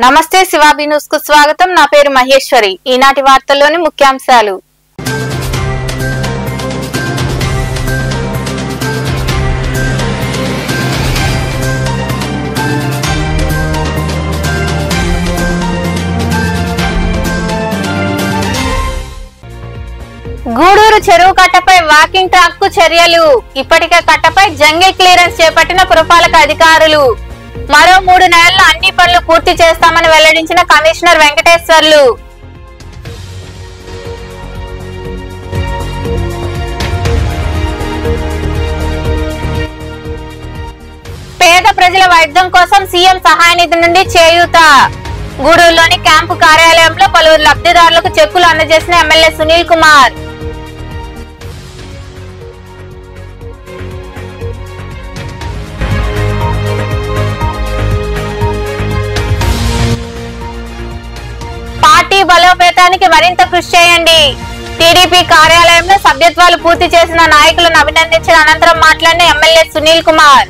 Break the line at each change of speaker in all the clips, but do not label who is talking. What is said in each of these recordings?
నమస్తే శివాబి న్యూస్ కు స్వాగతం. నా పేరు మహేశ్వరి. ఈనాటి వార్తల్లోని ముఖ్యాంశాలు. గూడూరు చెరువు కట్టపై వాకింగ్ ట్రాక్ కు చర్యలు. ఇప్పటికే కట్టపై జంగిల్ క్లియరెన్స్ చేపట్టిన పురపాలక అధికారులు. మరో 3 నెలల్లో అన్ని పనులు పూర్తి చేస్తామని వెల్లడించిన కమిషనర్ వెంకటేశ్వర్లు. పేద ప్రజల వైద్యం కోసం సీఎం సహాయ నిధి నుండి చేయూత. గూడూరులోని క్యాంపు కార్యాలయంలో పలువురు లబ్ధిదారులకు చెక్కులు అందజేసిన ఎమ్మెల్యే సునీల్ కుమార్. పార్టీ బలోపేతానికి మరింత కృషి చేయండి. టీడీపీ కార్యాలయంలో సభ్యత్వాలు పూర్తి చేసిన నాయకులను అభినందించిన అనంతరం మాట్లాడిన ఎమ్మెల్యే సునీల్ కుమార్.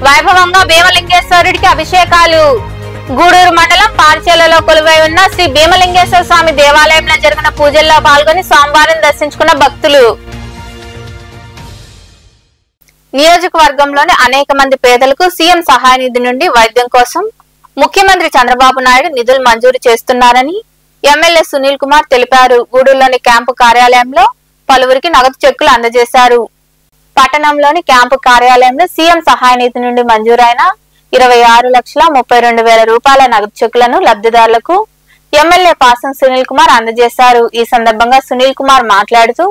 వైభవంగా భీమలింగేశ్వరుడికి అభిషేకాలు. గూడూరు మండలం పార్చేలలో కొలువై ఉన్న శ్రీ భీమలింగేశ్వర స్వామి దేవాలయంలో జరిగిన పూజల్లో పాల్గొని స్వామివారిని దర్శించుకున్న భక్తులు. నియోజకవర్గంలోని అనేక మంది పేదలకు సీఎం సహాయ నిధి నుండి వైద్యం కోసం ముఖ్యమంత్రి చంద్రబాబు నాయుడు నిధులు మంజూరు చేస్తున్నారని ఎమ్మెల్యే సునీల్ కుమార్ తెలిపారు. గూడూరులోని క్యాంపు కార్యాలయంలో పలువురికి నగదు చెక్కులు అందజేశారు. పట్టణంలోని క్యాంపు కార్యాలయంలో సీఎం సహాయ నిధి నుండి మంజూరైన 26,32,000 రూపాయల నగదు చెక్కులను లబ్ధిదారులకు ఎమ్మెల్యే పాసం సునీల్ కుమార్ అందజేశారు. ఈ సందర్భంగా సునీల్ కుమార్ మాట్లాడుతూ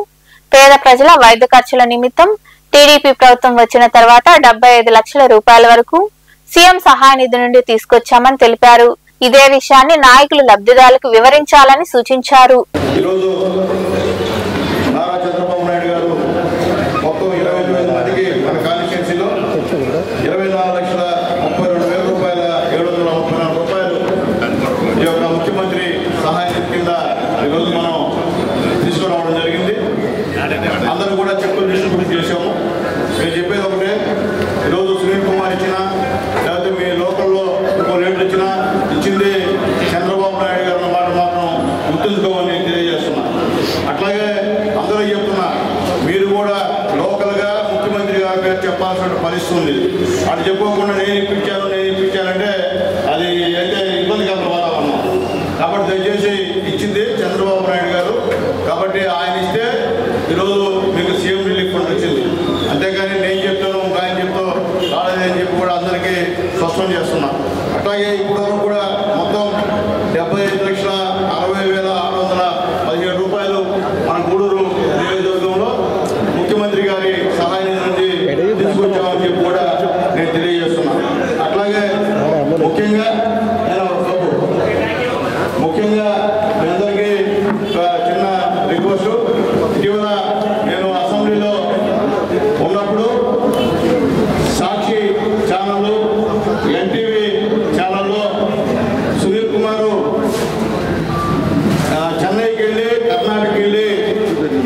పేద ప్రజల వైద్య ఖర్చుల నిమిత్తం టీడీపీ ప్రభుత్వం వచ్చిన తర్వాత 75 లక్షల రూపాయల వరకు సీఎం సహాయ నిధి నుండి తీసుకొచ్చామని తెలిపారు. ఇదే విషయాన్ని నాయకులు లబ్ధిదారులకు వివరించాలని సూచించారు.
ముఖ్యమంత్రి సహాయ నిధి కింద ఈరోజు మనం తీసుకురావడం జరిగింది. అందరూ కూడా చెక్కులు డిస్ట్రిబ్యూట్ చేసాము. నేను చెప్పేది ఒకటే, ఈరోజు సునీల్ కుమార్ ఇచ్చినా లేకపోతే మీ లోకల్లో ఇంకో రేట్లు ఇచ్చినా ఇచ్చింది చంద్రబాబు నాయుడు గారి మాట మాత్రం గుర్తుంచుకోమని నేను తెలియజేస్తున్నా. అట్లాగే అందరూ చెప్తున్నా, మీరు కూడా లోకల్గా ముఖ్యమంత్రి గారి పేరు చెప్పాల్సిన పరిస్థితి ఉంది. అటు చెప్పుకోకుండా నేను ఇప్పించానంటే అది అయితే ఇబ్బందికర వాతావరణం. కాబట్టి దయచేసి ఇచ్చింది చంద్రబాబు నాయుడు గారు, కాబట్టి ఆయన ఇస్తే ఈరోజు మీకు సీఎం రిలీఫ్ ఫండ్ వచ్చింది. అంతేగాని నేను చెప్తాను ఆయన చెప్తూ రాలేదని చెప్పి కూడా అందరికీ స్పష్టం చేస్తున్నా. అట్లాగే ఇప్పుడు వరకు కూడా మొత్తం 75,60,617 రూపాయలు మన గూడూరు నియోజకవర్గంలో ముఖ్యమంత్రి గారి సహాయ నిధి నుండి తీసుకొచ్చామని చెప్పి కూడా నేను తెలియజేస్తున్నాను. అట్లాగే ముఖ్యంగా మీ అందరికీ చిన్న రిక్వెస్ట్. ఇటీవల నేను అసెంబ్లీలో ఉన్నప్పుడు సాక్షి ఛానల్, ఎన్టీవీ ఛానల్లో సునీల్ కుమారు చెన్నైకి వెళ్ళి కర్ణాటకకి వెళ్ళి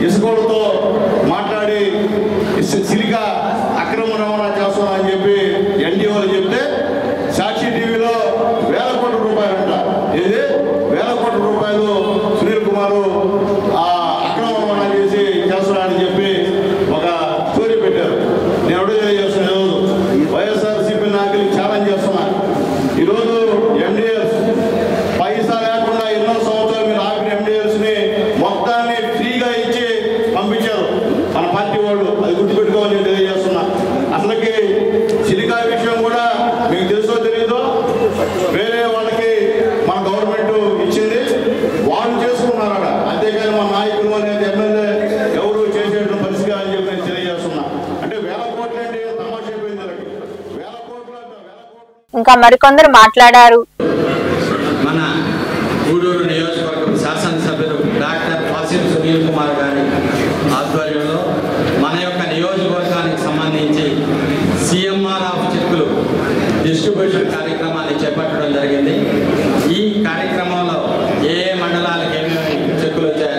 ఇసుకోలతో మాట్లాడి సిలికా అక్రమ రవాణా చేస్తున్నా అని చెప్పి ఎన్టీఓలు చెప్తే సాక్షి టీవీలో 1,000 కోట్ల రూపాయలంట. ఇది 1,000 కోట్ల రూపాయలు సునీల్ కుమారు అక్రమ రవాణా చేసి చేస్తున్నాడని చెప్పి ఒక స్టోరీ పెట్టారు. నేను ఎవడో తెలియజేస్తున్నా, ఈరోజు వైఎస్ఆర్సీపీ నాయకులు ఛాలెంజ్ చేస్తున్నా. ఈరోజు ఎండిఎస్ పైసా లేకుండా ఎన్నో సంవత్సరాలు మీరు ఆపిన ఎండిఎస్ని మొత్తాన్ని ఫ్రీగా ఇచ్చి పంపించారు మన పార్టీ వాళ్ళు. అది గుర్తుపెట్టుకోవాలని నేను తెలియజేస్తున్నా. అసలుకి సిలికా విషయం కూడా మీకు తెలుసో తెలీదో, వేరే వాళ్ళకి మన గవర్నమెంట్ ఇచ్చింది, వాళ్ళు చేసుకున్నారట. అంతేకాని మన నాయకులు అనేది ఎమ్మెల్యే ఎవరు చేసేట పరిస్థితి అని చెప్పి నేను తెలియజేస్తున్నా. అంటే 1,000 కోట్లు అంటే తమాషా అయిపోయింది. 1,000 కోట్లు.
ఇంకా మరికొందరు మాట్లాడారు.
మన గూడూరు నియోజకవర్గం శాసనసభ్యులు డాక్టర్ పాసిం సునీల్ కుమార్ గారి ఆధ్వర్యంలో మన యొక్క నియోజకవర్గానికి సంబంధించి సిఎంఆర్ ఆఫ్ చెక్కులు డిస్ట్రిబ్యూషన్ కార్యక్రమాన్ని చేపట్టడం జరిగింది. ఈ కార్యక్రమంలో ఏ మండలాలకు ఏమేమి చెక్కులు వచ్చాయి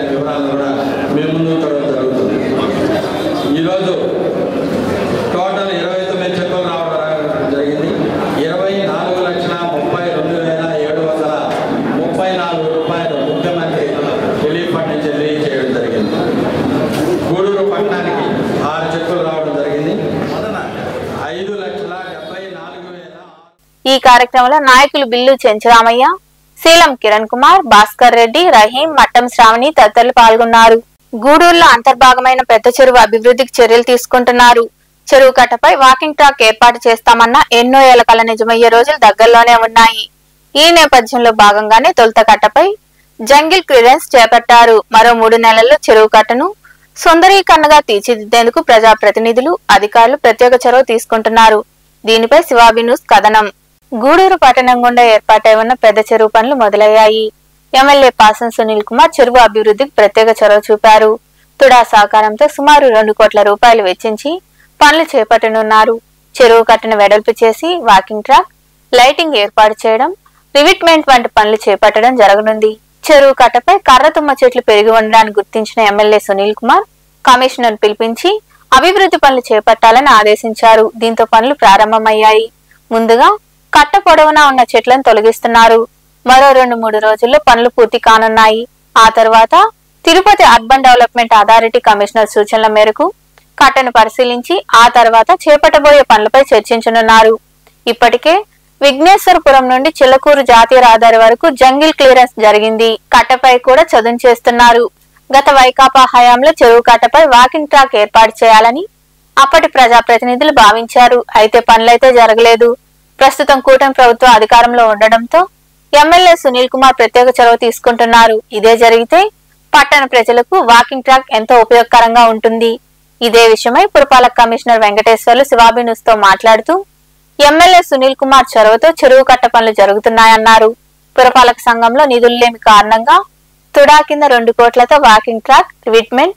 కార్యక్రమంలో నాయకులు బిల్లు చెంచరామయ్య, శీలం కిరణ్ కుమార్, భాస్కర్ రెడ్డి, రహీం, మట్టం శ్రావణి తదితరులు పాల్గొన్నారు. గూడూరులో అంతర్భాగమైన పెద్ద చెరువు అభివృద్ధికి చర్యలు తీసుకుంటున్నారు. చెరువు కట్టపై వాకింగ్ ట్రాక్ ఏర్పాటు చేస్తామన్న ఎన్నో ఏళ్ల కల నిజమయ్యే రోజులు దగ్గరలోనే ఉన్నాయి. ఈ నేపథ్యంలో భాగంగానే తొలుత కట్టపై జంగిల్ క్లియరెన్స్ చేపట్టారు. మరో 3 నెలల్లో చెరువు కట్టను సుందరీకరణగా తీర్చిదిద్దేందుకు ప్రజాప్రతినిధులు, అధికారులు ప్రత్యేక చొరవ తీసుకుంటున్నారు. దీనిపై శివాబి న్యూస్ కథనం. గూడూరు పట్టణం గుండా ఏర్పాటై ఉన్న పెద్ద చెరువు పనులు మొదలయ్యాయి. ఎమ్మెల్యే పాసం సునీల్ కుమార్ చెరువు అభివృద్ధికి ప్రత్యేక చొరవ చూపారు. తుడా సహకారంతో సుమారు 2 కోట్ల రూపాయలు వెచ్చించి పనులు చేపట్టనున్నారు. చెరువు కట్టను వెడల్పు చేసి వాకింగ్ ట్రాక్, లైటింగ్ ఏర్పాటు చేయడం, రివిట్మెంట్ వంటి పనులు చేపట్టడం జరగనుంది. చెరువు కట్టపై కర్ర తుమ్మ చెట్లు పెరిగి ఉండడాన్ని గుర్తించిన ఎమ్మెల్యే సునీల్ కుమార్ కమిషనర్ పిలిపించి అభివృద్ధి పనులు చేపట్టాలని ఆదేశించారు. దీంతో పనులు ప్రారంభమయ్యాయి. ముందుగా కట్ట పొడవునా ఉన్న చెట్లను తొలగిస్తున్నారు. మరో 2-3 రోజుల్లో పనులు పూర్తి కానున్నాయి. ఆ తర్వాత Tirupati urban development authority commissioner సూచనల మేరకు కట్టను పరిశీలించి ఆ తర్వాత చేపట్టబోయే పనులపై చర్చించనున్నారు. ఇప్పటికే విఘ్నేశ్వరపురం నుండి చిల్లకూరు జాతీయ రహదారి వరకు జంగిల్ క్లియరెన్స్ జరిగింది. కట్టపై కూడా చదును చేస్తున్నారు. గత వైకాపా హయాంలో చెరువు కట్టపై వాకింగ్ ట్రాక్ ఏర్పాటు చేయాలని అప్పటి ప్రజాప్రతినిధులు భావించారు. అయితే పనులైతే జరగలేదు. ప్రస్తుతం కూటమి ప్రభుత్వం అధికారంలో ఉండడంతో ఎమ్మెల్యే సునీల్ కుమార్ ప్రత్యేక చొరవ తీసుకుంటున్నారు. ఇదే జరిగితే పట్టణ ప్రజలకు వాకింగ్ ట్రాక్ ఎంతో ఉపయోగకరంగా ఉంటుంది. ఇదే విషయమై పురపాలక కమిషనర్ వెంకటేశ్వర్లు శివాబి న్యూస్ తో మాట్లాడుతూ ఎమ్మెల్యే సునీల్ కుమార్ చొరవతో చెరువు కట్ట పనులు జరుగుతున్నాయన్నారు. పురపాలక సంఘంలో నిధులు లేని కారణంగా తుడా కింద 2 కోట్లతో వాకింగ్ ట్రాక్, రివిట్మెంట్,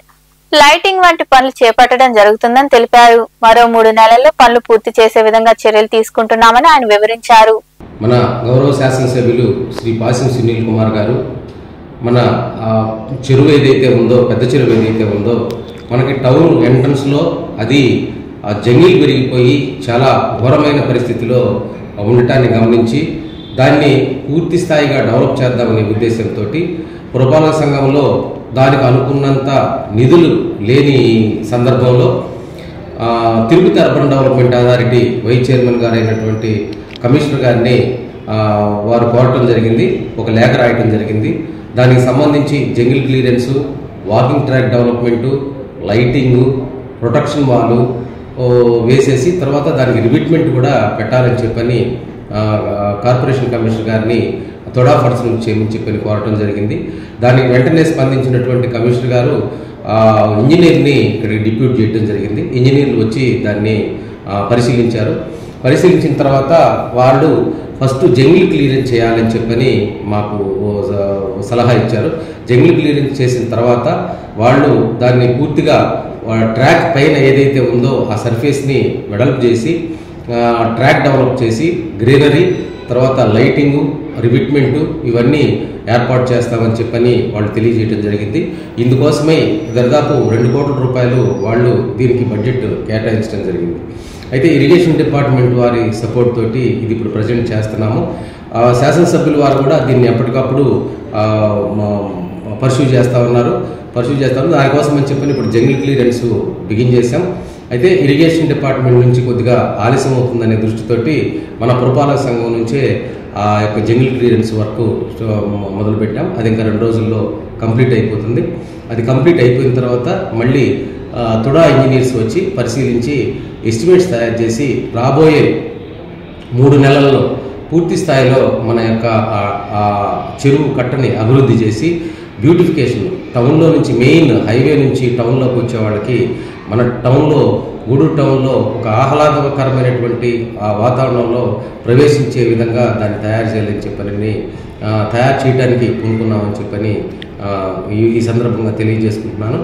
లైటింగ్ వంటి పనులు చేపట్టడం జరుగుతుందని తెలిపారు. మరో 3 నెలల్లో పనులు పూర్తి చేసే విధంగా చర్యలు తీసుకుంటున్నామని ఆయన వివరించారు.
మన గౌరవ శాసనసభ్యులు శ్రీ పాసం సునీల్ కుమార్ గారు మన చెరువు ఏదైతే ఉందో, పెద్ద చెరువు ఏదైతే ఉందో, మనకి టౌన్ ఎంట్రన్స్ లో అది జంగిల్ పెరిగిపోయి చాలా ఘోరమైన పరిస్థితిలో ఉండటాన్ని గమనించి దాన్ని పూర్తి స్థాయిగా డెవలప్ చేద్దామనే ఉద్దేశంతో పురపాలక సంఘంలో దానికి అనుకున్నంత నిధులు లేని సందర్భంలో Tirupati urban development authority vice chairman గారు అయినటువంటి కమిషనర్ గారిని వారు కోరటం జరిగింది. ఒక లేఖ రాయటం జరిగింది. దానికి సంబంధించి jungle clearance, walking track development, lighting, protection వాలు వేసేసి తర్వాత దానికి రివిట్మెంట్ కూడా పెట్టాలని చెప్పని కార్పొరేషన్ కమిషనర్ గారిని తొడా ఫండ్స్ నుంచి చేయమని చెప్పని కోరటం జరిగింది. దానికి వెంటనే స్పందించినటువంటి కమిషనర్ గారు ఇంజనీర్ని ఇక్కడికి డిప్యూట్ చేయడం జరిగింది. ఇంజనీర్లు వచ్చి దాన్ని పరిశీలించారు. పరిశీలించిన తర్వాత వాళ్ళు ఫస్ట్ జంగిల్ క్లియరెన్స్ చేయాలని చెప్పని మాకు సలహా ఇచ్చారు. జంగిల్ క్లియరెన్స్ చేసిన తర్వాత వాళ్ళు దాన్ని పూర్తిగా ట్రాక్ పైన ఏదైతే ఉందో ఆ సర్ఫేస్ని వెడల్పు చేసి ట్రాక్ డెవలప్ చేసి గ్రీనరీ, తర్వాత లైటింగు, రివిట్మెంటు ఇవన్నీ ఏర్పాటు చేస్తామని చెప్పని వాళ్ళు తెలియజేయడం జరిగింది. ఇందుకోసమై దాదాపు 2 కోట్ల రూపాయలు వాళ్ళు దీనికి బడ్జెట్ కేటాయించడం జరిగింది. అయితే ఇరిగేషన్ డిపార్ట్మెంట్ వారి సపోర్ట్ తోటి ఇది ఇప్పుడు ప్రజెంట్ చేస్తున్నాము. శాసనసభ్యులు వారు కూడా దీన్ని ఎప్పటికప్పుడు పర్సూ చేస్తూ ఉన్నారు. దానికోసం అని చెప్పని ఇప్పుడు జంగిల్ క్లియరెన్స్ బిగిన్ చేశాం. అయితే ఇరిగేషన్ డిపార్ట్మెంట్ నుంచి కొద్దిగా ఆలస్యం అవుతుందనే దృష్టితోటి మన పురపాలక సంఘం నుంచే ఆ యొక్క జంగిల్ క్లియరెన్స్ వర్క్ మొదలుపెట్టాం. అది ఇంకా 2 రోజుల్లో కంప్లీట్ అయిపోతుంది. అది కంప్లీట్ అయిపోయిన తర్వాత మళ్ళీ తుడా ఇంజనీర్స్ వచ్చి పరిశీలించి ఎస్టిమేట్స్ తయారు చేసి రాబోయే 3 నెలల్లో పూర్తి స్థాయిలో మన యొక్క చెరువు కట్టని అభివృద్ధి చేసి బ్యూటిఫికేషన్ టౌన్లో నుంచి, మెయిన్ హైవే నుంచి టౌన్లోకి వచ్చే వాళ్ళకి మన టౌన్లో, గూడూరు టౌన్లో ఒక ఆహ్లాదకరమైనటువంటి ఆ వాతావరణంలో ప్రవేశించే విధంగా దాన్ని తయారు చేయాలని చెప్పని తయారు చేయడానికి పూనుకున్నామని చెప్పని ఈ సందర్భంగా తెలియజేసుకుంటున్నాను.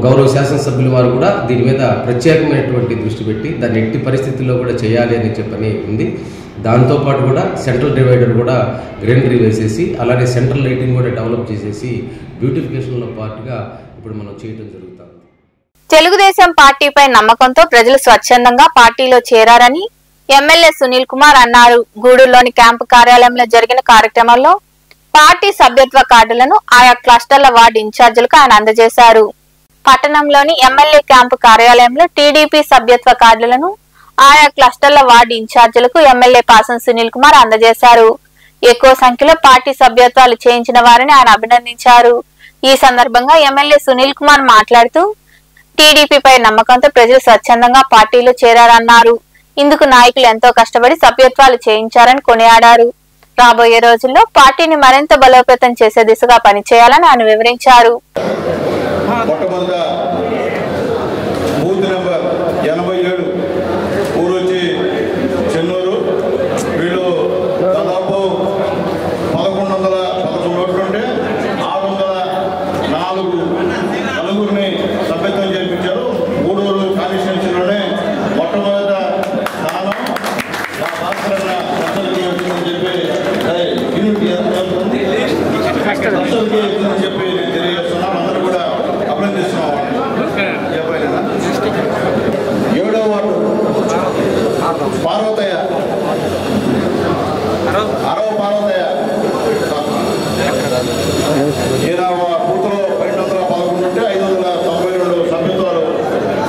గౌరవ శాసనసభ్యుల వారు కూడా దీని మీద ప్రత్యేకమైనటువంటి దృష్టి పెట్టి దాన్ని ఎట్టి పరిస్థితుల్లో కూడా చేయాలి అని చెప్పని ఉంది. దాంతోపాటు కూడా సెంట్రల్ డివైడర్ కూడా గ్రీనరీ వేసేసి అలానే సెంట్రల్ లైటింగ్ కూడా డెవలప్ చేసేసి బ్యూటిఫికేషన్లో పార్ట్గా ఇప్పుడు మనం చేయడం జరుగుతుంది.
తెలుగుదేశం పార్టీపై నమ్మకంతో ప్రజలు స్వచ్ఛందంగా పార్టీలో చేరారని ఎమ్మెల్యే సునీల్ కుమార్ అన్నారు. గూడూరులోని క్యాంపు కార్యాలయంలో జరిగిన కార్యక్రమంలో పార్టీ సభ్యత్వ కార్డులను ఆయా క్లస్టర్ల వార్డు ఇన్ఛార్జీలకు ఆయన అందజేశారు. పట్టణంలోని ఎమ్మెల్యే క్యాంపు కార్యాలయంలో టీడీపీ సభ్యత్వ కార్డులను ఆయా క్లస్టర్ల వార్డు ఇన్ఛార్జీలకు ఎమ్మెల్యే పాసం సునీల్ కుమార్ అందజేశారు. ఎక్కువ సంఖ్యలో పార్టీ సభ్యత్వాలు చేయించిన వారిని ఆయన అభినందించారు. ఈ సందర్భంగా ఎమ్మెల్యే సునీల్ కుమార్ మాట్లాడుతూ టీడీపీపై నమ్మకంతో ప్రజలు స్వచ్ఛందంగా పార్టీలో చేరారన్నారు. ఇందుకు నాయకులు ఎంతో కష్టపడి సభ్యత్వాలు చేయించారని కొనియాడారు. రాబోయే రోజుల్లో పార్టీని మరింత బలోపేతం చేసే దిశగా పనిచేయాలని ఆయన వివరించారు.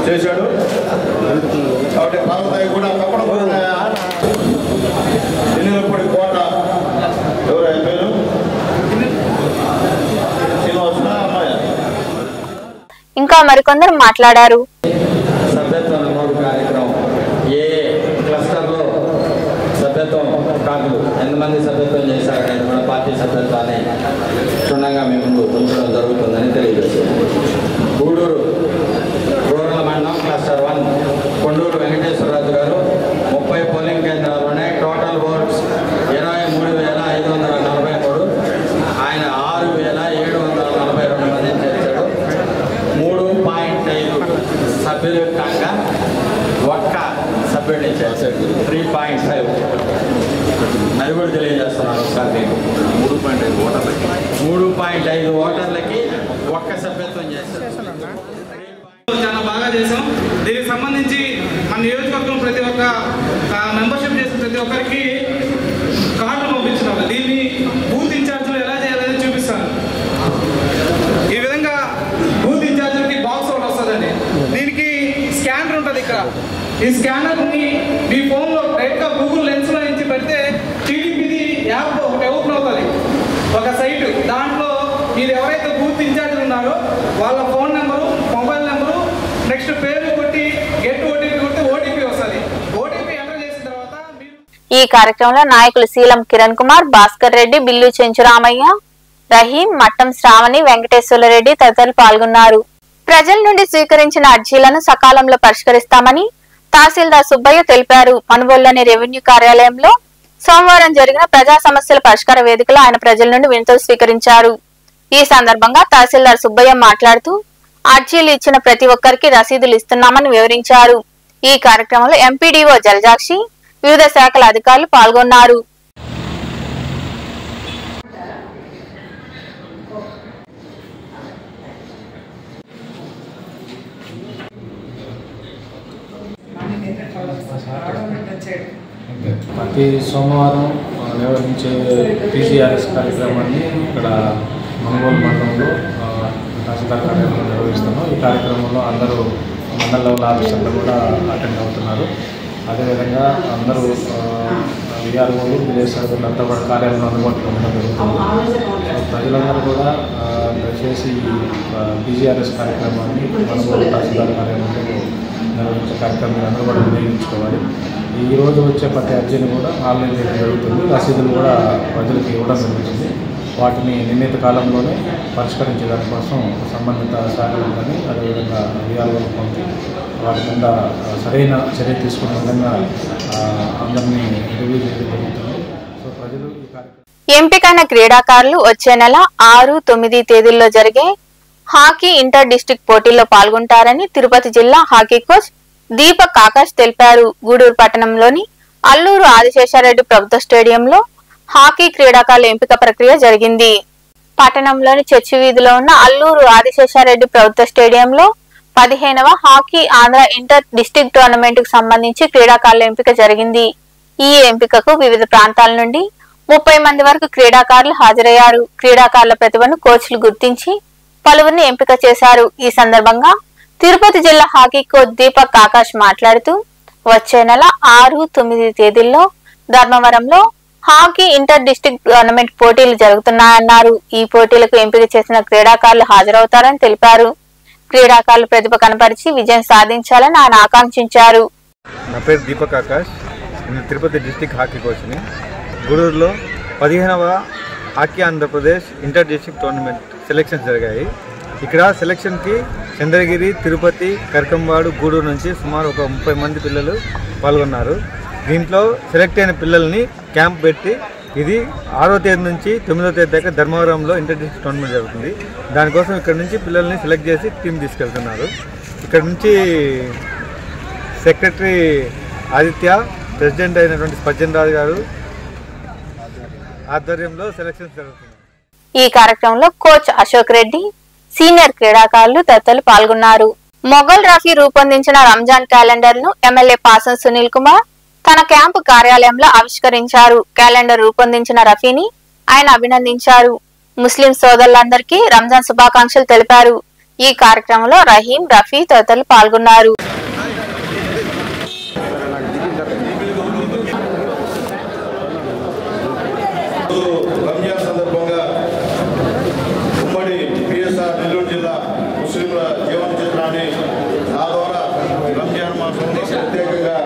చేశాడు కాబట్టి పార్వతయ్య కూడా తప్పకుండా ఎన్నికలపూడి కోట ఎవరైనా పేరు
ఇంకా మరికొందరు మాట్లాడారు.
సభ్యత్వ నమోదు కార్యక్రమం ఏ క్లస్టర్లో సభ్యత్వం కాకులు ఎంతమంది సభ్యత్వం చేశారనేది కూడా పార్టీ సభ్యత్వాన్ని క్షుణ్ణంగా మేము ఉంచడం జరుగుతుందని తెలియజేస్తున్నాం. గూడూరు రూరల్ మండలం క్లస్టర్ 1 కొండూరు వెంకటేశ్వరరాజు గారు 30 పోలింగ్ కేంద్రాల్లోనే టోటల్ ఓట్స్ 23,543. ఆయన 6,742 మందిని చేశాడు. 3.5 సభ్యులు కాగా ఒక్క సభ్యుడిని చేశాడు. 3.5 అది కూడా తెలియజేస్తున్నాను సార్. నేను 3.5 ఓటర్లకి ఒక్క సభ్యత్వం చేశారు.
చాలా బాగా చేసాం. దీనికి సంబంధించి మన నియోజకవర్గం ప్రతి ఒక్క మెంబర్షిప్ చేసిన ప్రతి ఒక్కరికి కార్డులు పంపించినారు. దీన్ని బూత్ ఇన్ఛార్జీలు ఎలా చేయాలని చూపిస్తాను. ఈ విధంగా బూత్ ఇన్ఛార్జీలకి బాక్స్ ఒకటి వస్తుందండి. దీనికి స్కానర్ ఉంటుంది. ఇక్కడ ఈ స్కానర్ని మీ ఫోన్లో డైరెక్ట్గా గూగుల్ లెన్స్లో నుంచి పెడితే టీడీపీది యాప్ ఒకటి ఓపెన్ అవుతుంది, ఒక సైట్. దాంట్లో మీరు ఎవరైతే బూత్ ఇన్ఛార్జీలు ఉన్నారో వాళ్ళ phone number, mobile number, next పేరు కొట్టి గెట్ ఓటీపీ కొట్టి ఓటీపీ వస్తుంది. ఓటీపీ ఎంటర్ చేసిన తర్వాత
ఈ కార్యక్రమంలో నాయకులు శీలం కిరణ్ కుమార్, భాస్కర్ రెడ్డి, బిల్లు చెంచురామయ్య, రహీం, మట్టం శ్రావణి, వెంకటేశ్వర రెడ్డి తదితరులు పాల్గొన్నారు. ప్రజల నుండి స్వీకరించిన అర్జీలను సకాలంలో పరిష్కరిస్తామని తహసీల్దార్ సుబ్బయ్య తెలిపారు. మనుబోలులోని రెవెన్యూ కార్యాలయంలో సోమవారం జరిగిన ప్రజా సమస్యల పరిష్కార వేదికలో ఆయన ప్రజల నుండి వినతులు స్వీకరించారు. ఈ సందర్భంగా తహసీల్దార్ సుబ్బయ్య మాట్లాడుతూ అర్జీలు ఇచ్చిన ప్రతి ఒక్కరికి రసీదులు ఇస్తున్నామని వివరించారు. ఈ కార్యక్రమంలో ఎంపీడీఓ జలజాక్షి, వివిధ శాఖల అధికారులు పాల్గొన్నారు.
ప్రతి సోమవారం నిర్వహించే టీజీఆర్ఎస్ కార్యక్రమాన్ని ఇక్కడ మనుబోలు మండలంలో తహసీల్దార్ కార్యాలయంలో నిర్వహిస్తున్నాం. ఈ కార్యక్రమంలో అందరూ మండల లెవెల్ ఆఫీసర్లు కూడా అటెండ్ అవుతున్నారు. అదేవిధంగా అందరూ విఆర్ఓలు, విలేజ్ సర్వేలు అంతా కూడా కార్యాలయంలో అందుబాటులో ఉండడం జరుగుతుంది. ప్రజలందరూ కూడా దయచేసి టీజీఆర్ఎస్ కార్యక్రమాన్ని మనుబోలు తహసీల్దార్ కార్యాలయంలో నిర్వహించే కార్యక్రమాన్ని అందరూ కూడా వినియోగించుకోవాలి. ఈరోజు వచ్చే ప్రతి అర్జీని కూడా ఆన్లైన్ చేయడం జరుగుతుంది. రసీదులు కూడా ప్రజలకు ఇవ్వడం జరుగుతుంది. వాటిని నిర్ణీత కాలంలోనే పరిష్కరించే దానికోసం సంబంధిత శాఖలు కానీ అదేవిధంగా విఆర్ఓలకు పంపి వాటి కింద సరైన చర్య తీసుకునే విధంగా అందరినీ రివ్యూ చేయడం జరుగుతుంది. సో ప్రజలు ఈ కార్యక్రమం
ఎంపికైన క్రీడాకారులు వచ్చే నెల 6, 9 తేదీల్లో జరిగే హాకీ ఇంటర్ డిస్ట్రిక్ట్ పోటీల్లో పాల్గొంటారని తిరుపతి జిల్లా హాకీ కోచ్ దీపక్ ఆకాష్ తెలిపారు. గూడూరు పట్టణంలోని అల్లూరు ఆదిశేషారెడ్డి ప్రభుత్వ స్టేడియంలో హాకీ క్రీడాకారుల ఎంపిక ప్రక్రియ జరిగింది. పట్టణంలోని చర్చి వీధిలో ఉన్న అల్లూరు ఆదిశేషారెడ్డి ప్రభుత్వ స్టేడియంలో 15వ hockey Andhra inter district tournament కు సంబంధించి క్రీడాకారుల ఎంపిక జరిగింది. ఈ ఎంపికకు వివిధ ప్రాంతాల నుండి 30 మంది వరకు క్రీడాకారులు హాజరయ్యారు. క్రీడాకారుల ప్రతిభను కోచ్లు గుర్తించి పలువురిని ఎంపిక చేశారు. ఈ సందర్భంగా తిరుపతి జిల్లా హాకీ కోచ్ దీపక్ ఆకాష్ మాట్లాడుతూ వచ్చే నెల 6, 9 తేదీల్లో ధర్మవరంలో హాకీ ఇంటర్ డిస్ట్రిక్ట్ టోర్నమెంట్ పోటీలు జరుగుతున్నాయన్నారు. ఈ పోటీలకు ఎంపిక చేసిన క్రీడాకారులు హాజరవుతారని తెలిపారు. క్రీడాకారులు ప్రతిభ కనపరిచి విజయం సాధించాలని ఆయన ఆకాంక్షించారు.
నా పేరు దీపక్ ఆకాష్. నేను తిరుపతి డిస్ట్రిక్ట్ హాకీ కోచ్ని. గూడూరులో 15వ hockey Andhra Pradesh inter district tournament selections జరిగాయి. ఇక్కడ సెలెక్షన్కి చంద్రగిరి, తిరుపతి, కరకంబాడు, గూడూరు నుంచి సుమారు ఒక 30 మంది పిల్లలు పాల్గొన్నారు. దీంట్లో సెలెక్ట్ అయిన పిల్లల్ని క్యాంప్ పెట్టి ఇది 6వ తేదీ నుంచి 9వ తేదీ దాకా ధర్మవరంలో ఇంటర్ డిస్ట్రిక్ట్ టోర్నమెంట్ జరుగుతుంది. దానికోసం ఇక్కడ నుంచి పిల్లల్ని సెలెక్ట్ చేసి టీం తీసుకెళ్తున్నారు. ఇక్కడ నుంచి సెక్రటరీ ఆదిత్య, ప్రెసిడెంట్ అయినటువంటి స్పర్జన్ రాజు గారు ఆధ్వర్యంలో సెలక్షన్స్ జరుగుతుంది.
ఈ కార్యక్రమంలో కోచ్ అశోక్ రెడ్డి, సీనియర్ క్రీడాకారులు తదితరులు పాల్గొన్నారు. మొఘల్ రఫీ రూపొందించిన రంజాన్ క్యాలెండర్ ను ఎమ్మెల్యే పాసం సునీల్ కుమార్ తన క్యాంపు కార్యాలయంలో ఆవిష్కరించారు. క్యాలెండర్ రూపొందించిన రఫీని ఆయన అభినందించారు. ముస్లిం సోదరులందరికీ రంజాన్ శుభాకాంక్షలు తెలిపారు. ఈ కార్యక్రమంలో రహీం, రఫీ తదితరులు పాల్గొన్నారు.
రంజాన్ సందర్భంగా ఉమ్మడి పిఎస్ఆర్ నెల్లూరు జిల్లా ముస్లింల జీవన చిత్రాన్ని నా ద్వారా రంజాన్ మాసంలో ప్రత్యేకంగా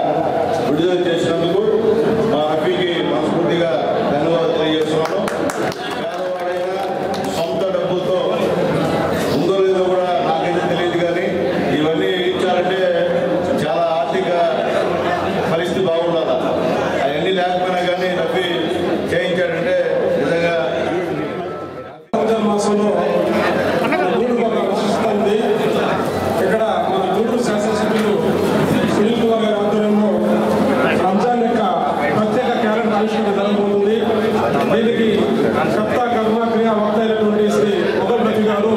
విడుదల చేసినందుకు మా రఫీకి మనస్ఫూర్తిగా ధన్యవాదాలు తెలియజేస్తున్నాను. పేదవాడైనా సొంత డబ్బులతో ఉందో లేదో కూడా నాకైతే తెలియదు, కానీ ఇవన్నీ ఇచ్చారంటే చాలా ఆర్థిక పరిస్థితి బాగుండాలి. అవన్నీ లేకపోయినా కానీ రఫీ చేయించాడంటే నిజంగా
మాసంలో ఇక్కడ మన గూడూరు శాసనసభ్యులు సునీల్ కుమార్ గారి ఆధ్వర్యంలో రంజాన్ యొక్క ప్రత్యేక క్యాలెండర్ ఆవిష్కరణ జరగబోతుంది. దీనికి కర్తా కర్మ క్రియా వక్త అయినటువంటి శ్రీ మొఘల్ రఫీ గారు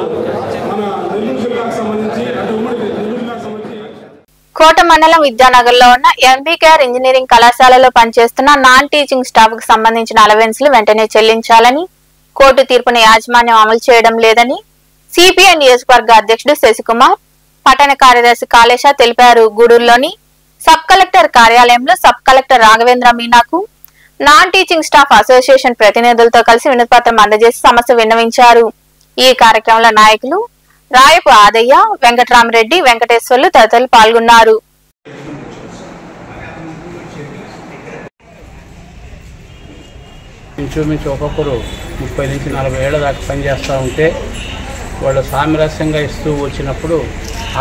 మన నెల్లూరు జిల్లాకు సంబంధించి అంటే ఉమ్మడి నెల్లూరు జిల్లాకు సంబంధించి
కోట మండలం విద్యానగర్ లో ఉన్న ఎంబీకేఆర్ ఇంజనీరింగ్ కళాశాలలో పనిచేస్తున్న నాన్ టీచింగ్ స్టాఫ్ కు సంబంధించిన అలవెన్స్లు వెంటనే చెల్లించాలని కోర్టు తీర్పును యాజమాన్యం అమలు చేయడం లేదని సిపిఐ నియోజకవర్గ అధ్యక్షుడు శశికుమార్, పట్టణ కార్యదర్శి కాళేశ తెలిపారు. గూడూరులోని సబ్ కలెక్టర్ కార్యాలయంలో సబ్ కలెక్టర్ రాఘవేంద్ర మీనాకు నాన్ టీచింగ్ స్టాఫ్ అసోసియేషన్ ప్రతినిధులతో కలిసి వినతిపత్రం అందజేసి సమస్య విన్నవించారు. ఈ కార్యక్రమంలో నాయకులు రాయపు ఆదయ్య, వెంకటరామరెడ్డి, వెంకటేశ్వర్లు తదితరులు పాల్గొన్నారు.
ఇంచుమించు ఒక్కొక్కరు 30 నుంచి 40 ఏళ్ల దాకా పనిచేస్తూ ఉంటే వాళ్ళు సామరస్యంగా ఇస్తూ వచ్చినప్పుడు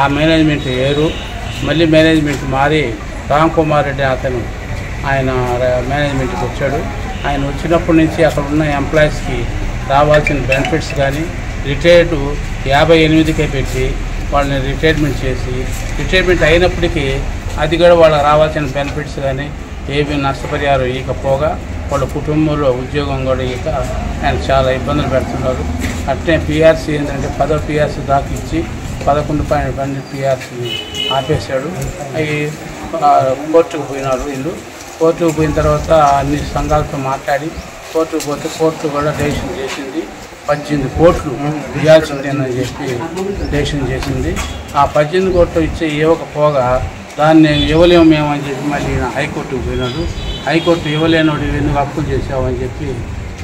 ఆ మేనేజ్మెంట్ ఏరు, మళ్ళీ మేనేజ్మెంట్ మారి రామ్ కుమార్ రెడ్డి అతను ఆయన మేనేజ్మెంట్కి వచ్చాడు. ఆయన వచ్చినప్పటి నుంచి అక్కడ ఉన్న ఎంప్లాయీస్కి రావాల్సిన బెనిఫిట్స్ కానీ రిటైర్డ్ 58కే పెట్టి వాళ్ళని రిటైర్మెంట్ చేసి రిటైర్మెంట్ అయినప్పటికీ అది కూడా వాళ్ళకి రావాల్సిన బెనిఫిట్స్ కానీ ఏవి నష్టపరిహారం ఇకపోగా వాళ్ళ కుటుంబంలో ఉద్యోగం కూడా ఇక ఆయన చాలా ఇబ్బందులు పెడుతున్నారు. అట్నే పిఆర్సీ ఏంటంటే 10వ పిఆర్సీ దాకా ఇచ్చి 11.2 పిఆర్సీని ఆపేశాడు. అవి కోర్టుకు పోయినారు. వీళ్ళు కోర్టుకు పోయిన తర్వాత అన్ని సంఘాలతో మాట్లాడి కోర్టుకు పోతే కోర్టు కూడా డెసిషన్ చేసింది. 18 కోట్లు ఇవ్వాల్సిందేనని చెప్పి డెసిషన్ చేసింది. ఆ 18 కోట్లు ఇవ్వకపోగా దాన్ని ఇవ్వలేము మేము అని చెప్పి మళ్ళీ హైకోర్టుకు పోయినాడు. హైకోర్టు ఇవ్వలేనోడు ఎందుకు అప్పులు చేసామని చెప్పి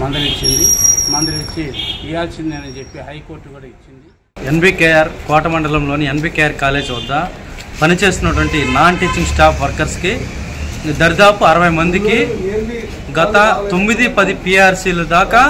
మందలిచ్చింది. మందలిచ్చి ఇవ్వాల్సిందేనని చెప్పి హైకోర్టు కూడా ఇచ్చింది.
ఎన్బికేఆర్ కోట మండలంలోని ఎన్బికేఆర్ కాలేజ్ వద్ద పనిచేస్తున్నటువంటి నాన్ టీచింగ్ స్టాఫ్ వర్కర్స్కి దరిదాపు 60 మందికి గత 9-10 పిఆర్సీల దాకా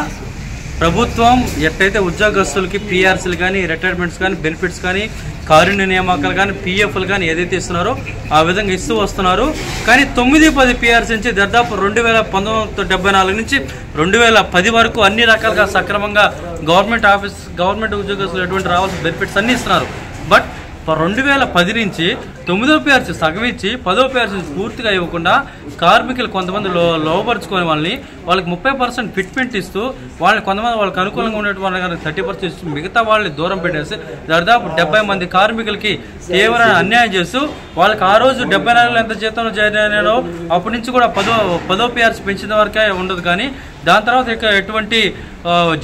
ప్రభుత్వం ఎట్టయితే ఉద్యోగస్తులకి పిఆర్సీలు కానీ రిటైర్మెంట్స్ కానీ బెనిఫిట్స్ కానీ కారుణ్య నియామకాలు కానీ పిఎఫ్లు కానీ ఏదైతే ఇస్తున్నారో ఆ విధంగా ఇస్తూ వస్తున్నారు. కానీ 9-10 పిఆర్సీ నుంచి దాదాపు 1974 నుంచి 2010 వరకు అన్ని రకాలుగా సక్రమంగా గవర్నమెంట్ ఉద్యోగస్తులు ఎటువంటి రావాల్సిన బెనిఫిట్స్ అన్నీ ఇస్తున్నారు. బట్ 2010 నుంచి 9వ పిఆర్సీ సగం ఇచ్చి 10వ పిఆర్సీ పూర్తిగా ఇవ్వకుండా కార్మికులు కొంతమంది లోపరుచుకునే వాళ్ళకి 30% ఫిట్మెంట్ ఇస్తూ వాళ్ళని కొంతమంది వాళ్ళకి అనుకూలంగా ఉండేటువంటి వాళ్ళకి 30% ఇస్తూ మిగతా వాళ్ళని దూరం పెట్టేసి దాదాపు 70 మంది కార్మికులకి తీవ్రమైన అన్యాయం చేస్తూ వాళ్ళకి ఆ రోజు 74 ఎంత జీతంలో జాయిన్ అయినారో అప్పటి నుంచి కూడా 10వ పిఆర్సీ పెంచిన వరకే ఉండదు. కానీ దాని తర్వాత ఇక ఎటువంటి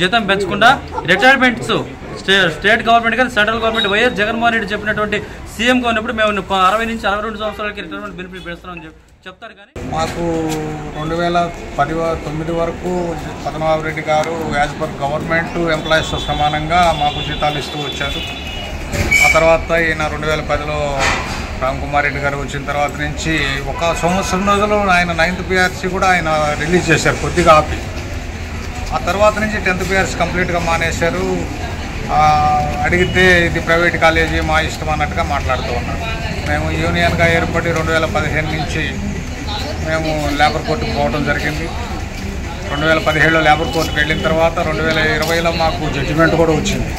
జీతం పెంచకుండా రిటైర్మెంట్స్ స్టేట్ గవర్నమెంట్ కానీ central government YS Jaganmohan Reddy చెప్పినటువంటి సీఎంగా ఉన్నప్పుడు మేము 60 నుంచి 62 సంవత్సరాలకి రిటైర్మెంట్ బెనిఫిట్ పెడుతున్నామని చెప్తారు. కానీ
మాకు 2019 వరకు పద్మనాభ రెడ్డి గారు యాజ్ పర్ గవర్నమెంట్ ఎంప్లాయీస్తో సమానంగా మాకు జీతాలు ఇస్తూ వచ్చారు. ఆ తర్వాత ఈయన 2010లో రామ్ కుమార్ రెడ్డి గారు వచ్చిన తర్వాత నుంచి ఒక సంవత్సరం రోజులు ఆయన 9th PRC కూడా ఆయన రిలీజ్ చేశారు, కొద్దిగా ఆపి. ఆ తర్వాత నుంచి 10th PRC కంప్లీట్గా మానేశారు. అడిగితే ఇది ప్రైవేట్ కాలేజీ మా ఇష్టం అన్నట్టుగా మాట్లాడుతూ ఉన్నారు. మేము యూనియన్గా ఏర్పడి 2015 నుంచి మేము లేబర్ కోర్టుకు పోవడం జరిగింది. 2017లో లేబర్ కోర్టుకు వెళ్ళిన తర్వాత 2020లో మాకు జడ్జిమెంట్ కూడా వచ్చింది,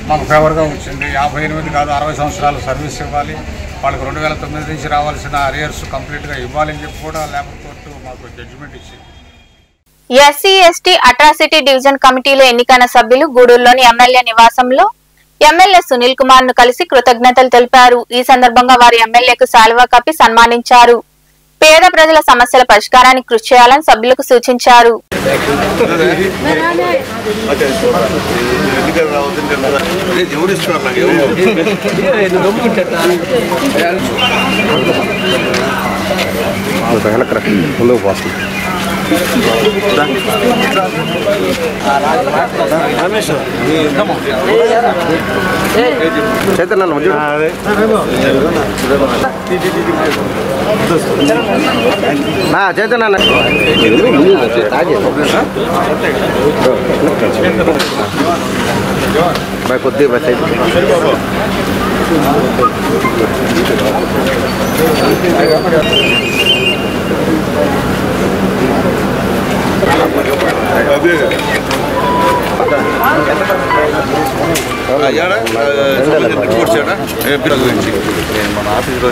మాకు ఫేవర్గా వచ్చింది. 58 కాదు 60 సంవత్సరాలు సర్వీస్ ఇవ్వాలి, వాళ్ళకి 2009 నుంచి రావాల్సిన అరియర్స్ కంప్లీట్గా ఇవ్వాలని చెప్పి కూడా లేబర్ కోర్టు మాకు జడ్జిమెంట్ ఇచ్చింది.
SC/ST అట్రాసిటీ డివిజన్ కమిటీలో ఎన్నికైన సభ్యులు గూడూరులోని ఎమ్మెల్యే నివాసంలో ఎమ్మెల్యే సునీల్ కుమార్ ను కలిసి కృతజ్ఞతలు తెలిపారు. ఈ సందర్భంగా వారు ఎమ్మెల్యేకు శాలువా కప్పి సన్మానించారు. పేద ప్రజల సమస్యల పరిష్కారానికి కృషి చేయాలని సభ్యులకు సూచించారు.
కొద్ది బస్ మన ఆఫీస్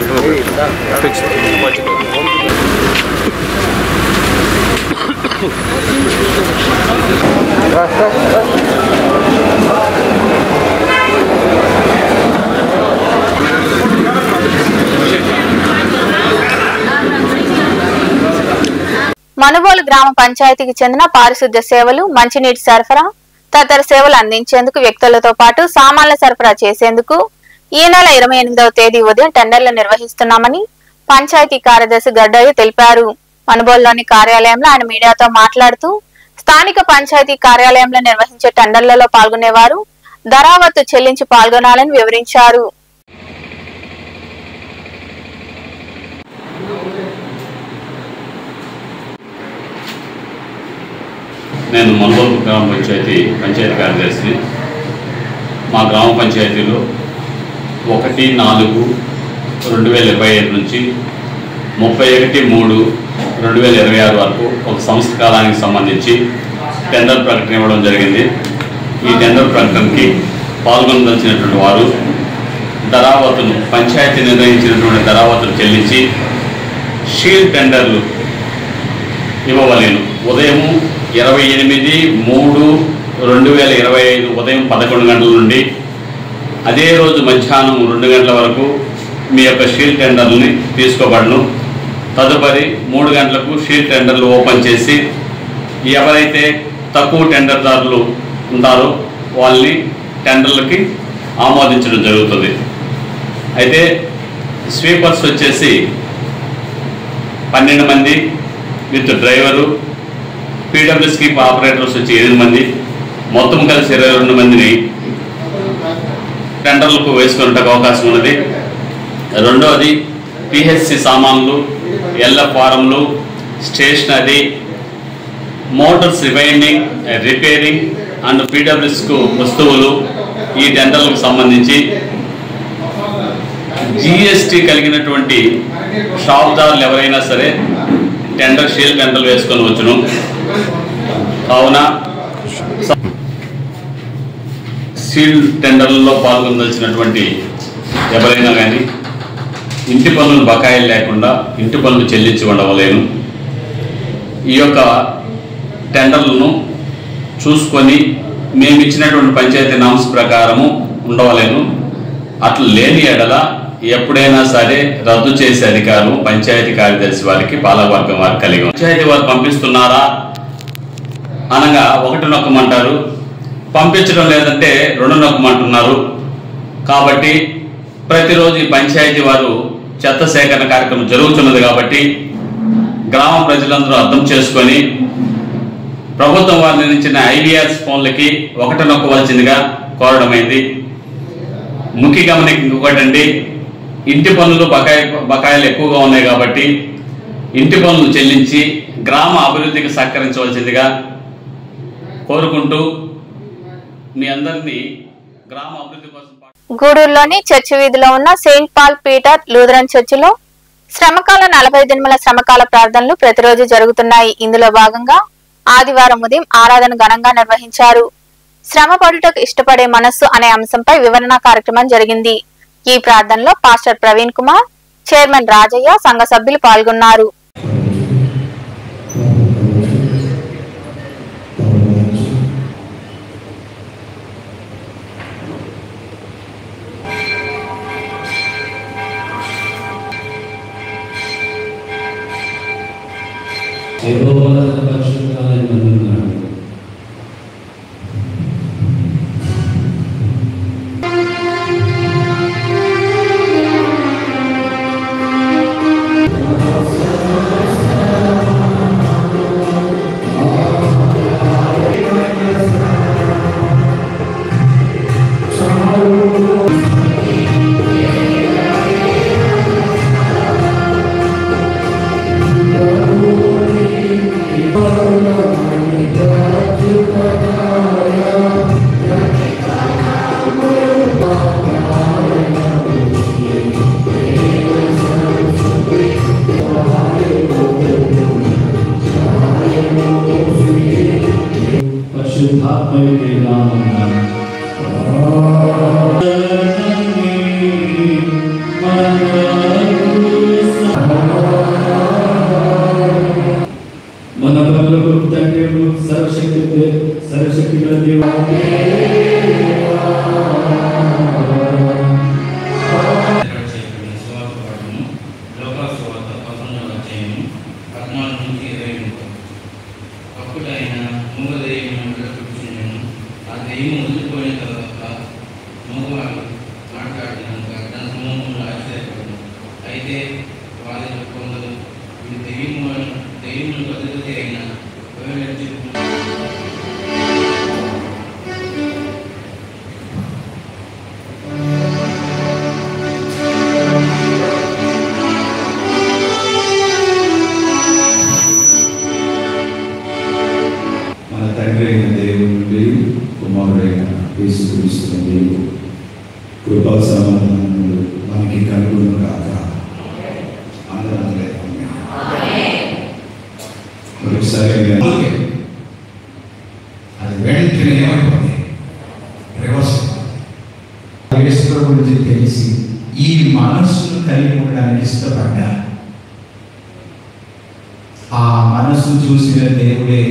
మనుబోలు గ్రామ పంచాయతీకి చెందిన పారిశుద్ధ్య సేవలు, మంచినీటి సరఫరా తదితర సేవలు అందించేందుకు వ్యక్తులతో పాటు సామాన్ల సరఫరా చేసేందుకు ఈ నెల 28వ తేదీ ఉదయం టెండర్లు నిర్వహిస్తున్నామని పంచాయతీ కార్యదర్శి గడ్డయ్య తెలిపారు. మనుబోలులోని కార్యాలయంలో ఆయన మీడియాతో మాట్లాడుతూ స్థానిక పంచాయతీ కార్యాలయంలో నిర్వహించే టెండర్లలో పాల్గొనేవారు ధరావత్తు చెల్లించి పాల్గొనాలని వివరించారు.
నేను మనుబోలు గ్రామ పంచాయతీ కార్యదర్శిని. మా గ్రామ పంచాయతీలో 1/4/2025 నుంచి 31/3/2026 వరకు ఒక సంవత్సర కాలానికి సంబంధించి టెండర్ ప్రకటన ఇవ్వడం జరిగింది. ఈ టెండర్ ప్రకటనకి పాల్గొనదలిచినటువంటి వారు ధరావత్తును పంచాయతీ నిర్ణయించినటువంటి ధరావత్తును చెల్లించి షీల్డ్ టెండర్లు ఇవ్వవలేను. ఉదయం 28/3/2025 ఉదయం 11 గంటల నుండి అదే రోజు మధ్యాహ్నం 2 గంటల వరకు మీ యొక్క షీల్డ్ టెండర్లని తీసుకోబడను. తదుపరి 3 గంటలకు షీల్డ్ టెండర్లు ఓపెన్ చేసి ఎవరైతే తక్కువ టెండర్దారులు ఉంటారో వాళ్ళని టెండర్లకి ఆమోదించడం జరుగుతుంది. అయితే స్వీపర్స్ వచ్చేసి 12 మంది with driver, PW skip operators వచ్చి 8 మంది, మొత్తం కలిసి 22 మందిని టెండర్లకు వేసుకునేందుకు అవకాశం ఉన్నది. రెండవది PHC సామాన్లు, LF ఫారంలు, stationery, motors rewinding, repairing and పీడబ్ల్యూస్కు వస్తువులు ఈ టెండర్లకు సంబంధించి GST కలిగినటువంటి షాప్దారులు ఎవరైనా సరే షీల్డ్ టెండర్లు వేసుకొని వచ్చును. కావున షీల్డ్ టెండర్లలో పాల్గొనదలిచినటువంటి ఎవరైనా కానీ ఇంటి పనులు బకాయిలు లేకుండా ఇంటి పనులు చెల్లించి ఉండవలేను. ఈ యొక్క టెండర్లను చూసుకొని మేము ఇచ్చినటువంటి పంచాయతీ నామ్స్ ప్రకారము ఉండవలేను. అట్లా లేని ఎడల ఎప్పుడైనా సరే రద్దు చేసే అధికారం పంచాయతీ కార్యదర్శి వారికి, పాలకవర్గం వారికి కలిగి పంచాయతీ వారు పంపిస్తున్నారా అనగా ఒకటి నొక్కమంటారు, పంపించడం లేదంటే రుణ నొక్కమంటున్నారు. కాబట్టి ప్రతిరోజు ఈ పంచాయతీ వారు చెత్త సేకరణ కార్యక్రమం జరుగుతున్నది. కాబట్టి గ్రామ ప్రజలందరూ అర్థం చేసుకొని ప్రభుత్వం వారు నిర్మించిన ఐవీఆర్స్ ఫోన్లకి ఒకటి నొక్కవలసిందిగా కోరడమైంది. ముఖ్య గమనిక ఇంకొకటండి, ఇంటి పన్నులు బకాయిలు ఎక్కువగా ఉన్నాయి కాబట్టి ఇంటి పన్నులు చెల్లించి గ్రామ అభివృద్ధికి సహకరించవలసిందిగా కోరుకుంటూ మీ అందరినీ గ్రామ అభివృద్ధి కోసం.
గూడూరులోని చర్చి వీధిలో ఉన్న సెయింట్ పాల్ పీటర్ లూథరన్ చర్చిలో శ్రమకాల 40 దినముల శ్రమకాల ప్రార్థనలు ప్రతిరోజు జరుగుతున్నాయి. ఇందులో భాగంగా ఆదివారం ఉదయం ఆరాధన ఘనంగా నిర్వహించారు. శ్రమ పడుటకు ఇష్టపడే మనస్సు అనే అంశంపై వివరణ కార్యక్రమం జరిగింది. ఈ ప్రార్థనలో పాస్టర్ ప్రవీణ్ కుమార్, చైర్మన్ రాజయ్య, సంఘ సభ్యులు పాల్గొన్నారు.
తెలిసి ఈ మనస్సును కలిగి ఉండడానికి ఇష్టపడ్డా. ఆ మనస్సు చూసిన దేవుడే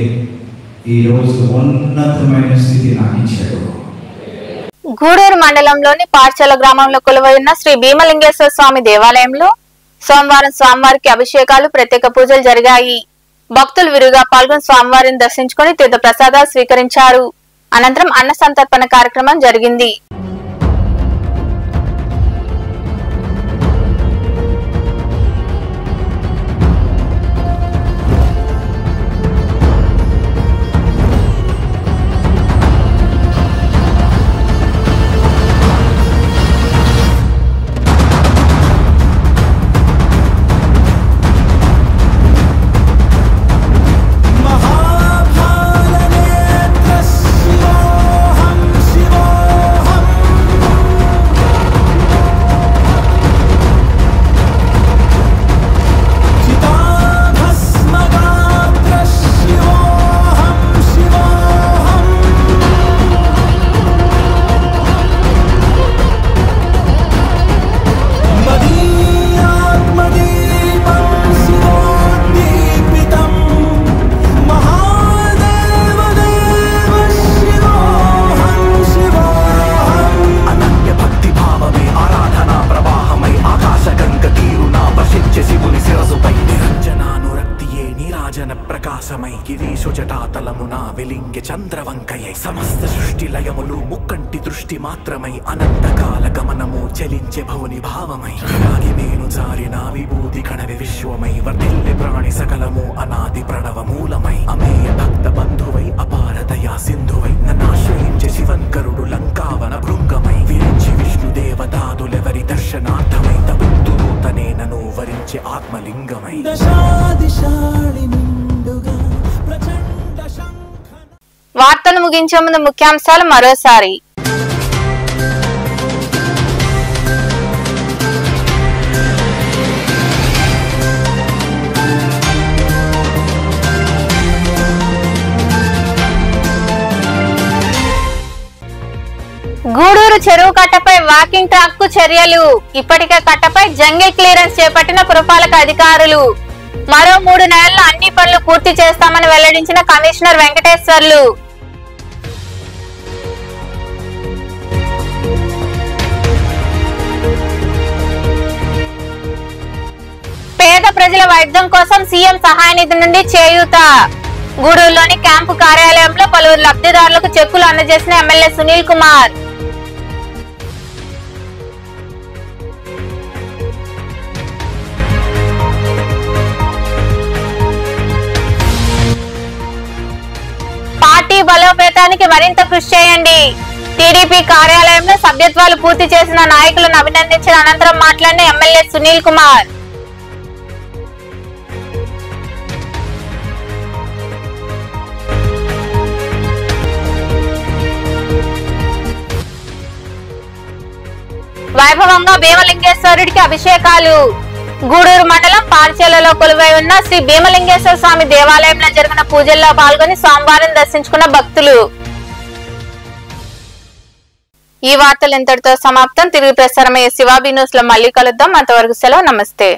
ఈ రోజు ఉన్నతమైన స్థితి నాకు ఇచ్చాడు.
గూడూరు మండలంలోని పాఠశాల గ్రామంలో కొలువై ఉన్న శ్రీ భీమలింగేశ్వర స్వామి దేవాలయంలో సోమవారం స్వామివారికి అభిషేకాలు, ప్రత్యేక పూజలు జరిగాయి. భక్తులు విరిగా పాల్గొని స్వామివారిని దర్శించుకుని తీర్థ ప్రసాదాలు స్వీకరించారు. అనంతరం అన్న సంతర్పణ కార్యక్రమం జరిగింది.
महाभारनेत्र शिवोऽहं शिवोऽहम् సమస్త సృష్టి లయములు ముక్కంటి దృష్టి మాత్రమై అనంతకాల గమనము చలించే భవుని భావమై రాగి మేను జారిన విభూతి కణవి విశ్వమై వర్ధిల్లె ప్రాణి సకలము అనాది ప్రణవ మూలమై అమేయ భక్త బంధువై అపారదయా సింధువై నన్నాశ్రయించే శివంకరుడు లంకావన భృంగమై విరించి విష్ణు దేవతాదులెవరి దర్శనార్థమై తబుద్ధుడు తనే నను వరించే ఆత్మలింగమై
వార్తలు ముగించే ముందు ముఖ్యాంశాలు మరోసారి. గూడూరు చెరువు కట్టపై వాకింగ్ ట్రాక్ కు చర్యలు. ఇప్పటికే కట్టపై జంగిల్ క్లియరెన్స్ చేపట్టిన పురపాలక అధికారులు. మరో 3 నెలల్లో అన్ని పనులు పూర్తి చేస్తామని వెల్లడించిన కమిషనర్ వెంకటేశ్వర్లు. పేద ప్రజల వైద్యం కోసం సీఎం సహాయ నిధి నుండి చేయూత. గూడూరులోని క్యాంపు కార్యాలయంలో పలువురు లబ్ధిదారులకు చెక్కులు అందజేసిన ఎమ్మెల్యే సునీల్ కుమార్. పార్టీ బలోపేతానికి మరింత కృషి చేయండి. టీడీపీ కార్యాలయంలో సభ్యత్వాలు పూర్తి చేసిన నాయకులను అభినందించిన అనంతరం మాట్లాడిన ఎమ్మెల్యే సునీల్ కుమార్. వైభవంగా భీమలింగేశ్వరుడికి అభిషేకాలు. గూడూరు మండలం పార్చేలలో కొలువై ఉన్న శ్రీ భీమలింగేశ్వర స్వామి దేవాలయంలో జరిగిన పూజల్లో పాల్గొని స్వామివారిని దర్శించుకున్న భక్తులు. ఈ వార్తలు ఇంతటితో సమాప్తం. తిరిగి ప్రసారమయ్యే శివాబీ న్యూస్ లో మళ్ళీ కలుద్దాం. అంతవరకు సెలవు. నమస్తే.